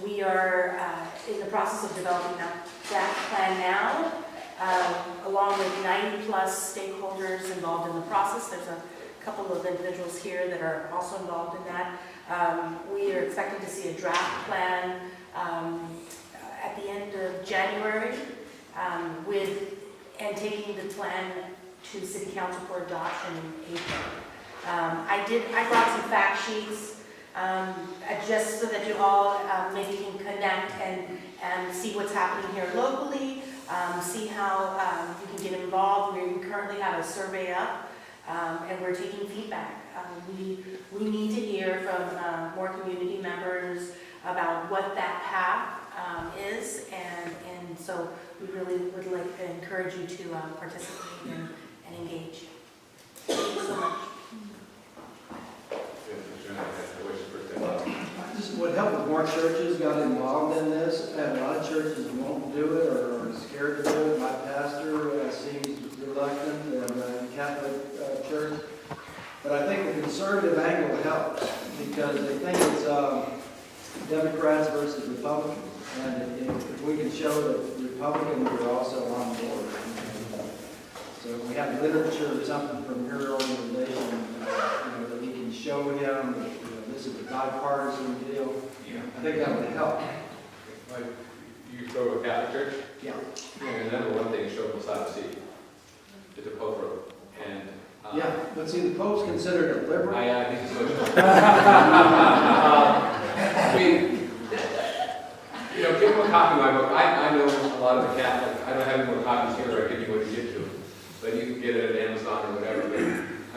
We are in the process of developing that plan now, along with 90 plus stakeholders involved in the process. There's a couple of individuals here that are also involved in that. We are expecting to see a draft plan at the end of January, and taking the plan to City Council for adoption in April. I brought some fact sheets just so that you all maybe can connect and see what's happening here locally, see how you can get involved. We currently have a survey up, and we're taking feedback. We need to hear from more community members about what that path is, and so we really would like to encourage you to participate and engage. Thank you so much. Just would help if more churches got involved in this. A lot of churches won't do it or are scared to do it. My pastor seems reluctant, and the Catholic Church. But I think the conservative angle helps because they think it's Democrats versus Republicans. And if we can show that Republicans are also on board. So if we have literature or something from your organization, that we can show them that this is a bipartisan deal, Yeah. I think that would help. Like, you go to a Catholic church? Yeah. And the number one thing is show them side to see. That the Pope wrote. And Yeah, but see, the Pope's considered a liberal. I think so. I mean, give them a copy of my book. I know a lot of the Catholic. I don't have any more copies here. I give you what you get to them. But you can get it at Amazon or whatever. But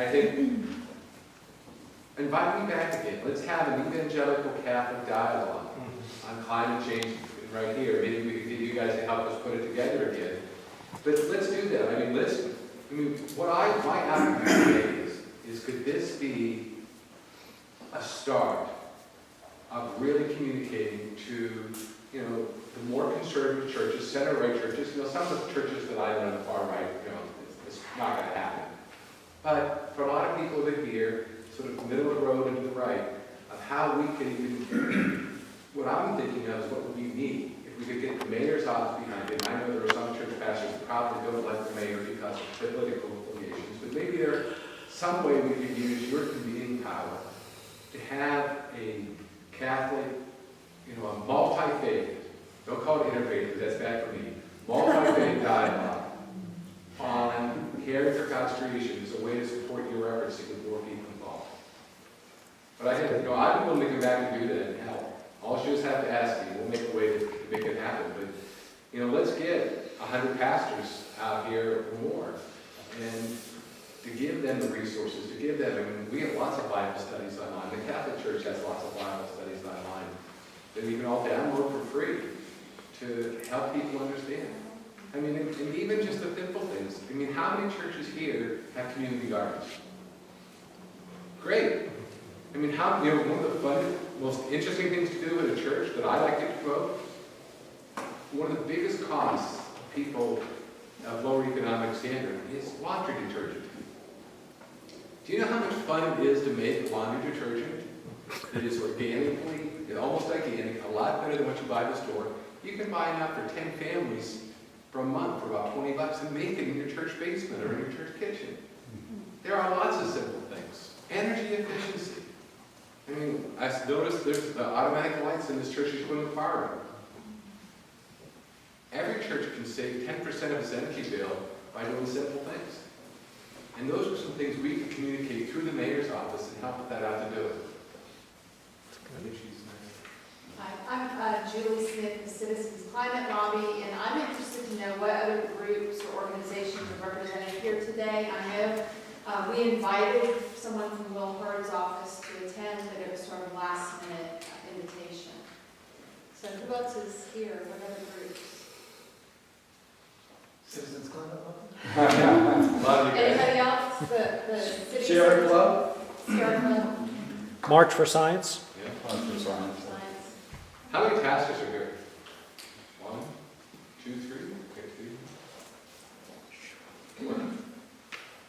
I think, invite me back again. Let's have an evangelical Catholic dialogue on climate change right here. Maybe we could get you guys to help us put it together again. But let's do that. What my outcome today is could this be a start of really communicating to, the more conservative churches, center-right churches, some of the churches that I know on the far right, it's not going to happen. But for a lot of people over here, sort of middle of the road and to the right, of how we can even, what I'm thinking of is what would be neat. If we could get the mayor's office behind it. I know there are some church pastors that probably don't like the mayor because of political affiliations, but maybe there's some way we could use your convening power to have a Catholic, a multi-faith, don't call it interfaith because that's bad for me, multi-faith dialogue caring for God's creation is a way to support your efforts to get more people involved. But I think, I'd be willing to come back and do that and help. All she just have to ask me, we'll make a way to make it happen. But, let's get 100 pastors out here or more, and to give them the resources, to give them, we have lots of Bible studies online. The Catholic Church has lots of Bible studies online that we can all download for free to help people understand. And even just the simple things. How many churches here have community gardens? Great. One of the fun, most interesting things to do in a church that I like to promote, one of the biggest costs of people of lower economic standard is laundry detergent. Do you know how much fun it is to make laundry detergent that is organically, almost organic, a lot better than what you buy at the store? You can buy enough for 10 families for a month for about $20 and make it in your church basement or in your church kitchen. There are lots of simple things. Energy efficiency. I noticed there's the automatic lights in this church you put in the power room. Every church can save 10% of its energy bill by doing simple things. And those are some things we can communicate through the mayor's office and help that out to do it. Hi, I'm Julie Smith, the Citizens Climate Lobby, and I'm interested to know what other groups or organizations are represented here today. I know we invited someone from Will Hurd's office to attend, but it was sort of last-minute invitation. So who else is here? What other groups? Citizens Climate Lobby? Anybody else? The city Sierra Club? Sierra Club? March for Science. Yeah. Science. How many pastors are here? 1, 2, 3? Okay, 3. Come on.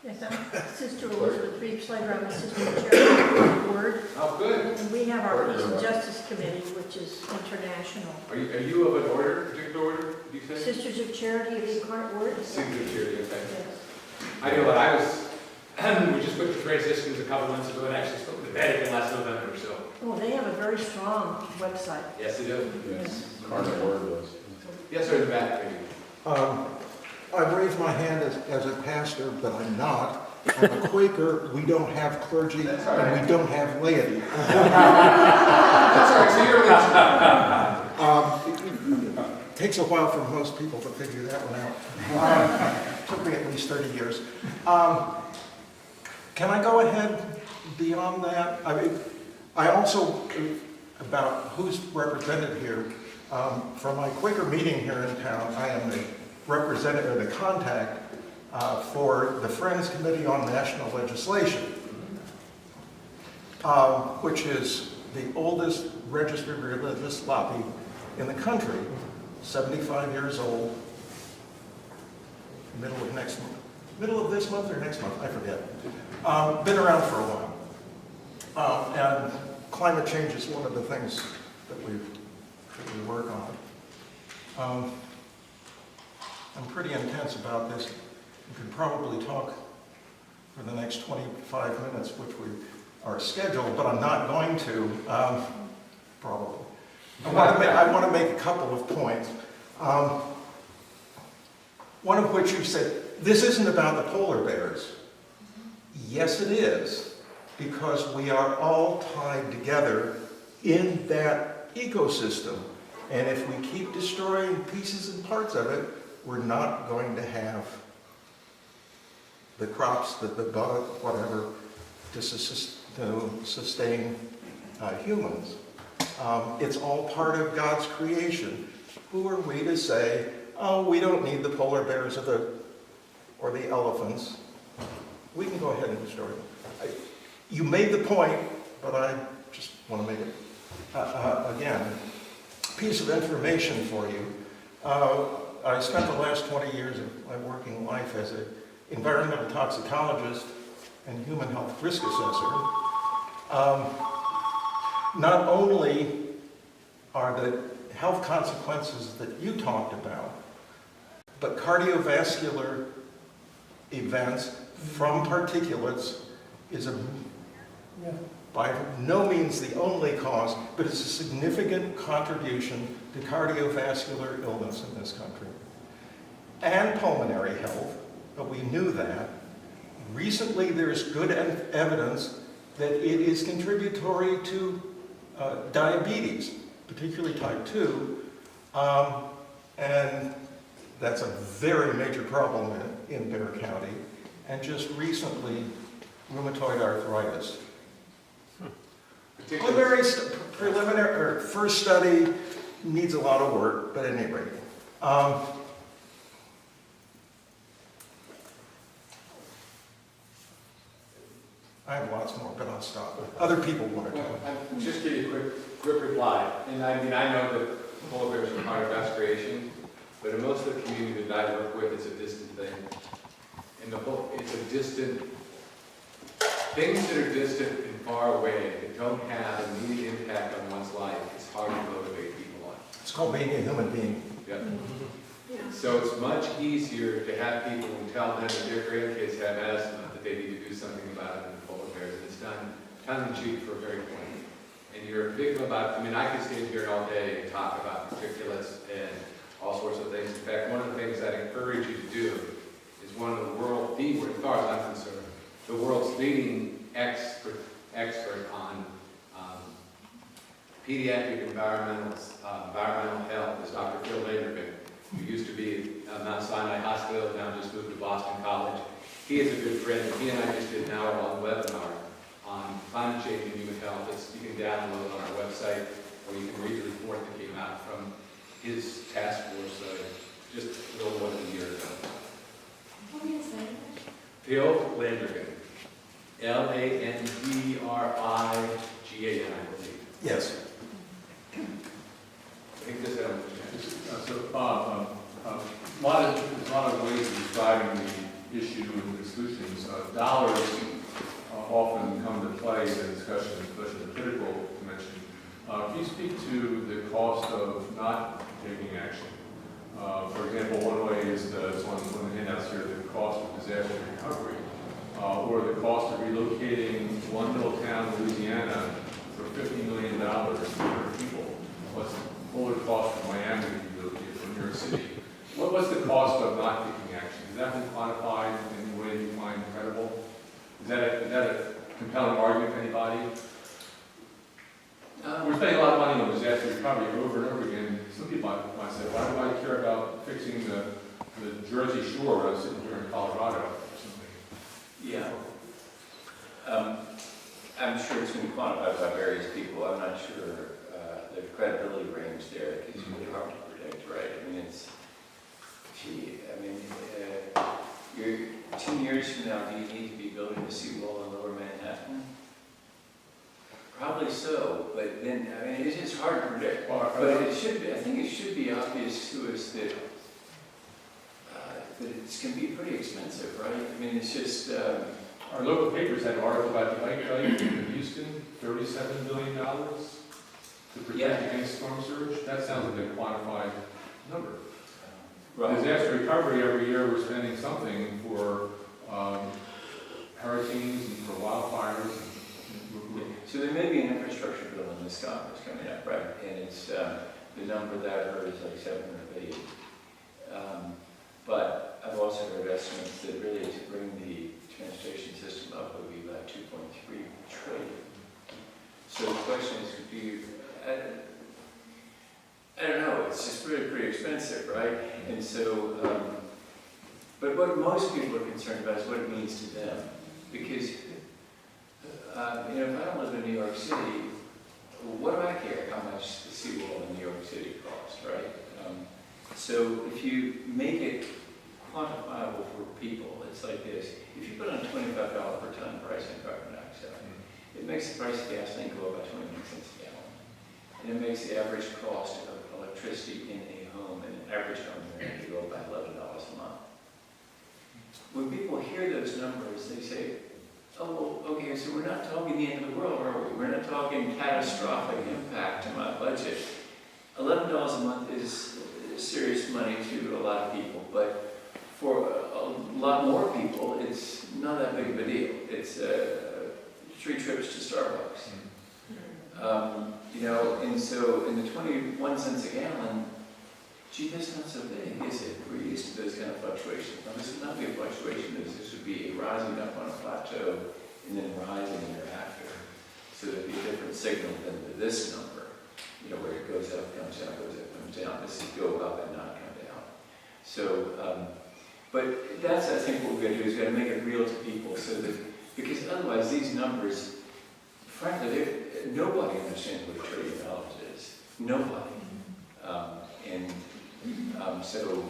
Yes, I'm Sister Elizabeth Reeves Slater. I'm a sister of Charity Word. Oh, good. And we have our Peace and Justice Committee, which is international. Are you of an order, particular order, do you say? Sisters of Charity of Incarnate Word. Sisters of Charity, okay. Yes. I know that I was, we just put the Franciscans a couple months ago and actually spoke to the Vatican last November, so. Well, they have a very strong website. Yes, they do. Yes. Incarnate Word was. Yes, sir, in the back, maybe. I raised my hand as a pastor, but I'm not. I'm a Quaker. We don't have clergy, That's all right. and we don't have laity. That's all right, so you're Takes a while for most people to figure that one out. Took me at least 30 years. Can I go ahead beyond that? I also, about who's represented here, from my Quaker meeting here in town, I am the representative, the contact for the Friends Committee on National Legislation, which is the oldest registered religious lobby in the country, 75 years old, middle of this month or next month, I forget. Been around for a while. And climate change is one of the things that we work on. I'm pretty intense about this. We could probably talk for the next 25 minutes, which we are scheduled, but I'm not going to, probably. I want to make a couple of points. One of which you said, this isn't about the polar bears. Yes, it is, because we are all tied together in that ecosystem. And if we keep destroying pieces and parts of it, we're not going to have the crops, the bug, whatever, to sustain humans. It's all part of God's creation. Who are we to say, oh, we don't need the polar bears or the elephants? We can go ahead and destroy them. You made the point, but I just want to make it again. Piece of information for you. I spent the last 20 years of my working life as an environmental toxicologist and human health risk assessor. Not only are the health consequences that you talked about, but cardiovascular events from particulates is by no means the only cause, but it's a significant contribution to cardiovascular illness in this country. And pulmonary health, but we knew that. Recently, there's good evidence that it is contributory to diabetes, particularly type 2, and that's a very major problem in Bear County, and just recently, rheumatoid arthritis. Preliminary, or first study needs a lot of work, but at any rate. I have lots more, but I'll stop. Other people want to talk. I'll just give you a quick reply. And I mean, I know that polar bears are part of mass creation, but in most of the community that I work with, it's a distant thing. And it's a distant, things that are distant and far away, that don't have an immediate impact on one's life, it's hard to motivate people on. It's called being a human being. Yep. So it's much easier to have people who tell them that their grandkids have asthma, that they need to do something about it than polar bears. And it's done tongue in cheek for a very point. And you're thinking about, I mean, I could stand here all day and talk about particulates and all sorts of things. In fact, one of the things I'd encourage you to do is one of the as far as I'm concerned, the world's leading expert on pediatric environmental health is Dr. Phil Landerman, who used to be at Mount Sinai Hospital, now just moved to Boston College. He is a good friend, and he and I just did an hour-long webinar on climate change and human health. You can download on our website, or you can read the report that came out from his task force just a little more than a year ago. What is that? Phil Landergan, Landrigan, I believe. Yes. I think this is So, Bob, there's a lot of ways of describing the issue and the solutions. Dollars often come to play in the discussion, especially the political dimension. Can you speak to the cost of not taking action? For example, one way is it's on the handouts here, the cost of disaster recovery, or the cost of relocating one little town in Louisiana for $50 million for people. What's the fuller cost of Miami to relocate from New York City? What's the cost of not taking action? Has that been quantified in any way you find credible? Is that a compelling argument to anybody? We're spending a lot of money on disaster recovery over and over again. Some people might say, why do I care about fixing the Jersey Shore when I'm sitting here in Colorado or something? Yeah. I'm sure it's been quantified by various people. I'm not sure the credibility range there is really hard to predict, right? I mean, you're 10 years from now, do you need to be building a seawall in Lower Manhattan? Probably so, but then, I mean, it's just hard to predict. But it should be, I think it should be obvious to us that it can be pretty expensive, right? I mean, it's just... Our local papers had an article about the ike in Houston, $37 billion to protect against storm surge. That sounds like a quantified number. Right. Disaster recovery, every year we're spending something for hurricanes and for wildfires. So there may be an infrastructure bill in this Congress coming up, right? And it's, the number that I've heard is like 700 billion. But I've also heard estimates that really to bring the transportation system up would be about 2.3 trillion. So the question is, I don't know, it's just really pretty expensive, right? And so, but what most people are concerned about is what it means to them. Because, if I don't live in New York City, what do I care how much the seawall in New York City costs, right? So if you make it quantifiable for people, it's like this. If you put on a $25 per ton price on carbon dioxide, it makes the price of gasoline go up by 21 cents a gallon. And it makes the average cost of electricity in a home, in an average home in America, go up by $11 a month. When people hear those numbers, they say, oh, well, okay, so we're not talking the end of the world, are we? We're not talking catastrophic impact to my budget. $11 a month is serious money to a lot of people, but for a lot more people, it's not that big of a deal. It's 3 trips to Starbucks. And so in the 21 cents a gallon, gee, that's not so big, is it? We're used to those kind of fluctuations. Now, this would not be a fluctuation, this would be a rising up on a plateau and then rising thereafter. So there'd be a different signal than this number, where it goes up, comes down, goes up, comes down. This is go up and not come down. So, but that's, I think, what we're going to do is we're going to make it real to people so that, because otherwise these numbers, frankly, nobody understands what $1 trillion is. Nobody. So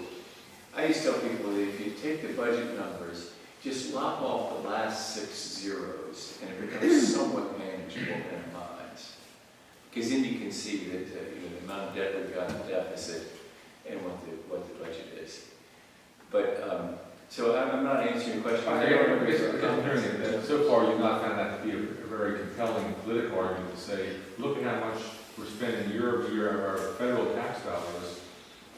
I used to tell people that if you take the budget numbers, just lop off the last 6 zeros, and it becomes somewhat manageable in our minds. Because then you can see that the amount of debt we've got in the deficit and what the budget is. But so I'm not answering your question. I'm hearing that so far you've not found that to be a very compelling political argument to say, look at how much we're spending year over year of our federal tax dollars.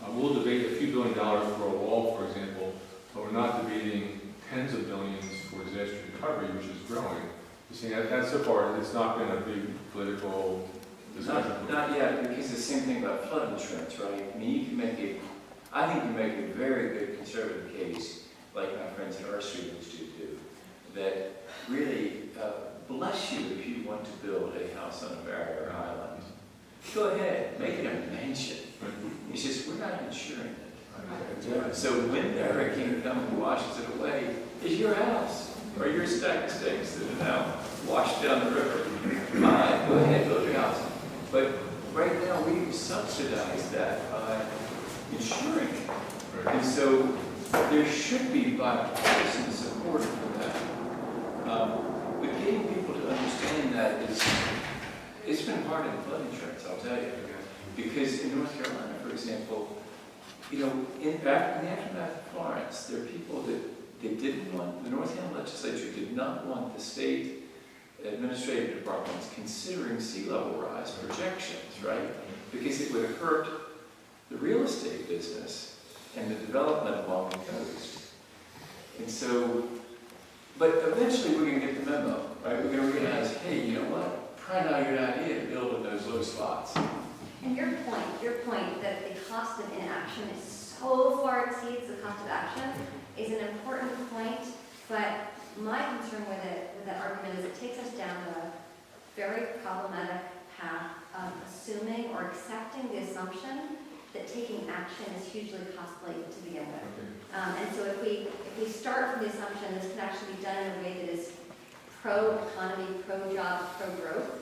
We'll debate a few $1 billion for a wall, for example, but we're not debating tens of billions for disaster recovery, which is growing. You see, that so far it's not been a big political discussion. Not yet, because the same thing about flood insurance, right? I mean, I think you make a very good conservative case, like my friends at our Street Institute do, that really bless you if you want to build a house on a barrier island. Go ahead, make it a mansion. It's just, we're not insuring it. So when the hurricane comes and washes it away, it's your house or your stack of stakes that are now washed down the river. Fine, go ahead, build your house. But right now we subsidize that by insuring it. And so there should be bipartisan support for that. But getting people to understand that it's been hard in flood insurance, I'll tell you. Because in North Carolina, for example, in the aftermath of Florence, there are people that they didn't want, the North Carolina legislature did not want the state administrative departments considering sea level rise projections, right? Because it would have hurt the real estate business and the development along the coast. And so, but eventually we're going to get the memo, right? We're going to realize, hey, you know what? Probably not a good idea to build in those low spots. And your point that the cost of inaction is so far exceeds the cost of action is an important point, but my concern with that argument is it takes us down a very problematic path of assuming or accepting the assumption that taking action is hugely costly to begin with. And so if we start from the assumption this can actually be done in a way that is pro-economy, pro-job, pro-growth,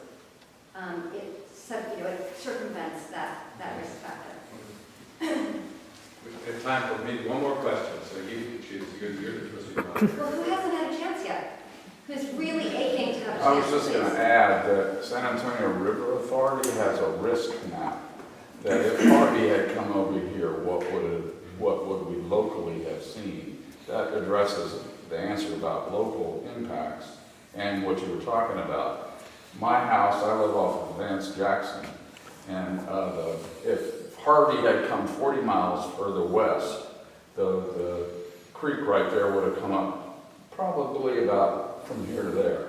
it circumvents that risk factor. We have time for maybe one more question, so you can choose. You're the trustee. Well, who hasn't had a chance yet? Who's really aching to have a chance? I was just going please? to add that San Antonio River Authority has a risk map, that if Harvey had come over here, what would we locally have seen? That addresses the answer about local impacts and what you were talking about. My house, I live off of Vance Jackson, and if Harvey had come 40 miles further west, the creek right there would have come up probably about from here to there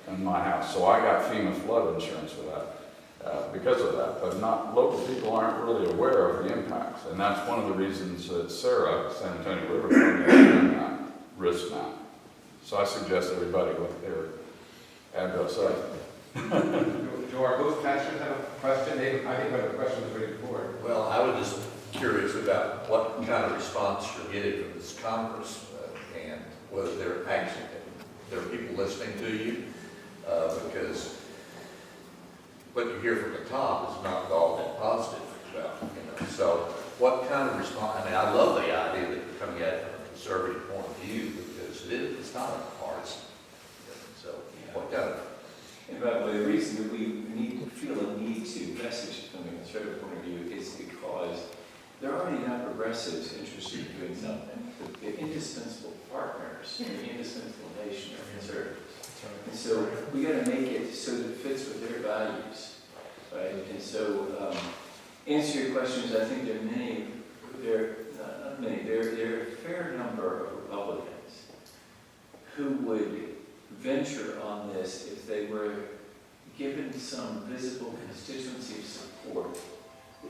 in my house. So I got FEMA flood insurance for that because of that. But local people aren't really aware of the impacts, and that's one of the reasons that Sarah, San Antonio River, has done that risk map. So I suggest everybody look at their address site. Do our both pastors have a question? I think we have a question that's ready for it. Well, I was just curious about what kind of response you're getting from this conference and whether there are people listening to you, because what you hear from the top is not all that positive. So what kind of response? I mean, I love the idea that you're coming at it from a conservative point of view because it's not a partisan. So what kind of? And by the way, the reason that we feel a need to message from a conservative point of view is because there are already enough progressives interested in doing something. The indispensable partners, the indispensable nation are conservatives. And so we got to make it so that it fits with their values, right? And so, answer your questions. I think there are a fair number of Republicans who would venture on this if they were given some visible constituency support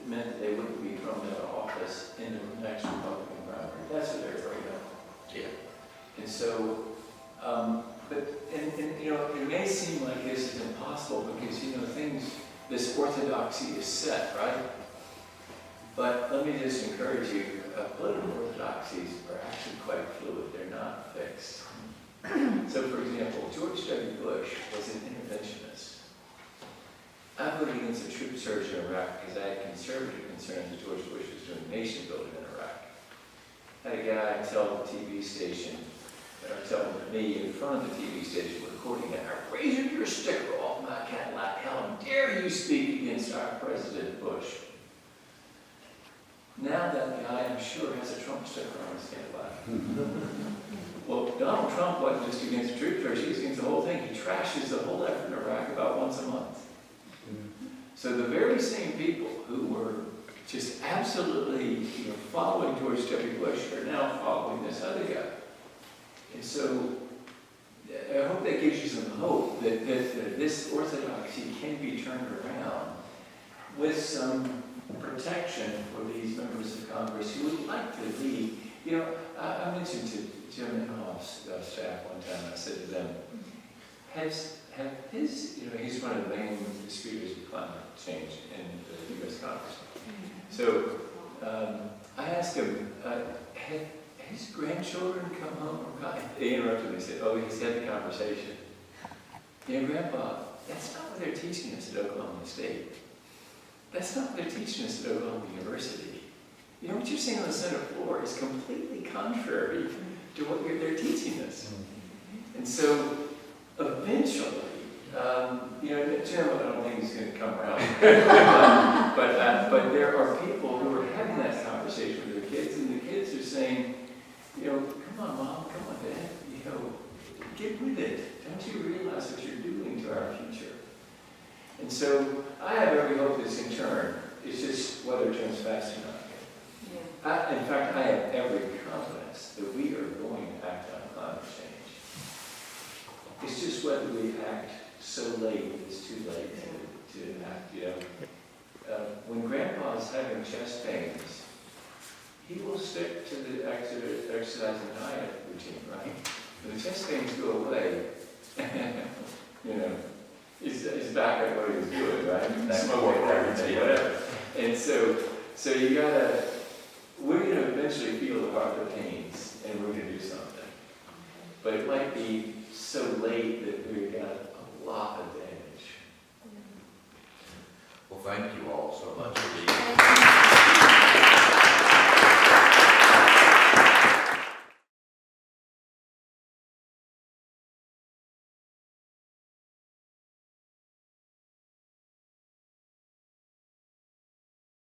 meant that they wouldn't be thrown out of office in the next Republican primary. That's what they're afraid of. Yeah. And so, and you know, it may seem like this is impossible because, you know, this orthodoxy is set, right? But let me just encourage you, political orthodoxies are actually quite fluid. They're not fixed. So, for example, George W. Bush was an interventionist. I voted against a troop surge in Iraq because I had conservative concerns that George Bush was doing nation building in Iraq. I had a guy tell the TV station, or tell me in front of the TV station recording it, "I raise your sticker off my Cadillac. How dare you speak against our President Bush?" Now that guy, I'm sure, has a Trump sticker on his Cadillac. Well, Donald Trump wasn't just against the troop surge, he was against the whole thing. He trashes the whole effort in Iraq about once a month. So the very same people who were just absolutely, following George W. Bush are now following this other guy. And so I hope that gives you some hope that this orthodoxy can be turned around with some protection for these members of Congress who would like to lead. I mentioned to Jim Inhofe's staff one time, I said to them, he's one of the main distributors of climate change in the U.S. Congress. So I asked him, had his grandchildren come home from college? They interrupted me and said, "Oh, he's had the conversation. Grandpa, that's not what they're teaching us at Oklahoma State. That's not what they're teaching us at Oklahoma University. What you're seeing on the Senate floor is completely contrary to what they're teaching us." And so eventually, Jim, I don't think he's going to come around. but there are people who are having that conversation with their kids, and the kids are saying, "Come on, Mom, come on, Dad, get with it. Don't you realize what you're doing to our future?" And so I have every hope this can turn. It's just whether it turns fast or not. In fact, I have every confidence that we are going to act on climate change. It's just whether we act so late that it's too late to act. When Grandpa's having chest pains, he will stick to the exercise and diet routine, right? When the chest pains go away, he's back at what he was doing, right? Smoking, whatever. And so we're going to eventually feel the heart pains, and we're going to do something. But it might be so late that we've got a lot of damage. Well, thank you all so much for being here.